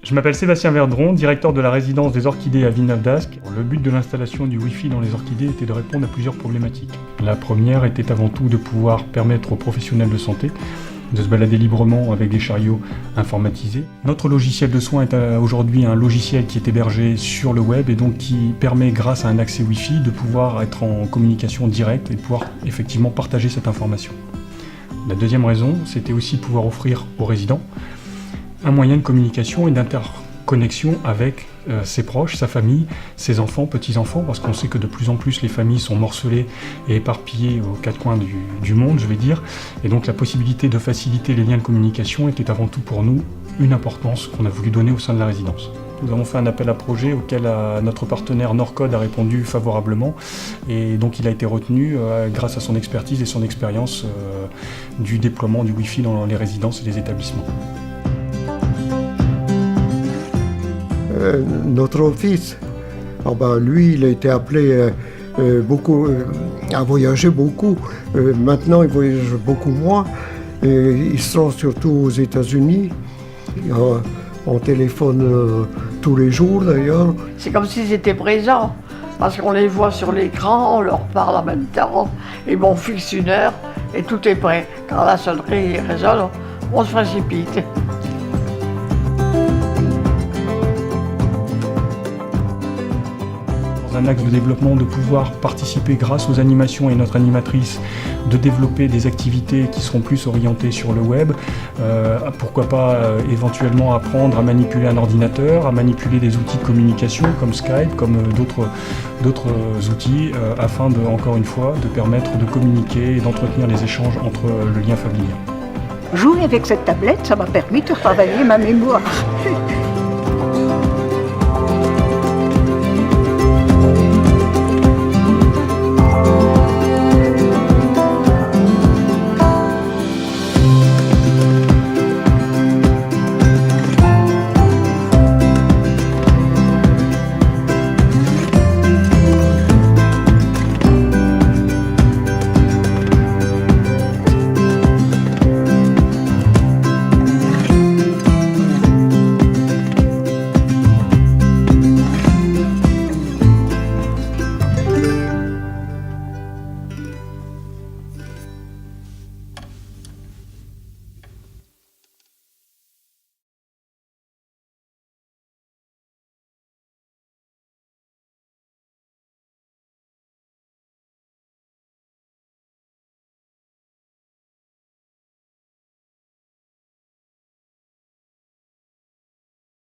Je m'appelle Sébastien Verdron, directeur de la résidence des orchidées à Villeneuve-d'Ascq. Le but de l'installation du Wi-Fi dans les orchidées était de répondre à plusieurs problématiques. La première était avant tout de pouvoir permettre aux professionnels de santé de se balader librement avec des chariots informatisés. Notre logiciel de soins est aujourd'hui un logiciel qui est hébergé sur le web et donc qui permet, grâce à un accès Wi-Fi, de pouvoir être en communication directe et de pouvoir effectivement partager cette information. La deuxième raison, c'était aussi de pouvoir offrir aux résidents un moyen de communication et d'interconnexion avec ses proches, sa famille, ses enfants, petits-enfants, parce qu'on sait que de plus en plus les familles sont morcelées et éparpillées aux quatre coins du monde, je vais dire, et donc la possibilité de faciliter les liens de communication était avant tout pour nous une importance qu'on a voulu donner au sein de la résidence. Nous avons fait un appel à projet auquel notre partenaire Norcode a répondu favorablement et donc il a été retenu grâce à son expertise et son expérience du déploiement du Wi-Fi dans les résidences et les établissements. Notre fils, lui, il a été appelé beaucoup, à voyager beaucoup. Maintenant, il voyage beaucoup moins. Il se rend surtout aux États-Unis. On téléphone tous les jours, d'ailleurs. C'est comme s'ils étaient présents, parce qu'on les voit sur l'écran, on leur parle en même temps, et on fixe une heure, et tout est prêt. Quand la sonnerie résonne, on se précipite. Un axe de développement, de pouvoir participer grâce aux animations et notre animatrice, de développer des activités qui seront plus orientées sur le web, pourquoi pas éventuellement apprendre à manipuler un ordinateur, à manipuler des outils de communication comme Skype, comme d'autres outils, afin de, encore une fois, de permettre de communiquer et d'entretenir les échanges entre le lien familial. Jouer avec cette tablette, ça m'a permis de travailler ma mémoire.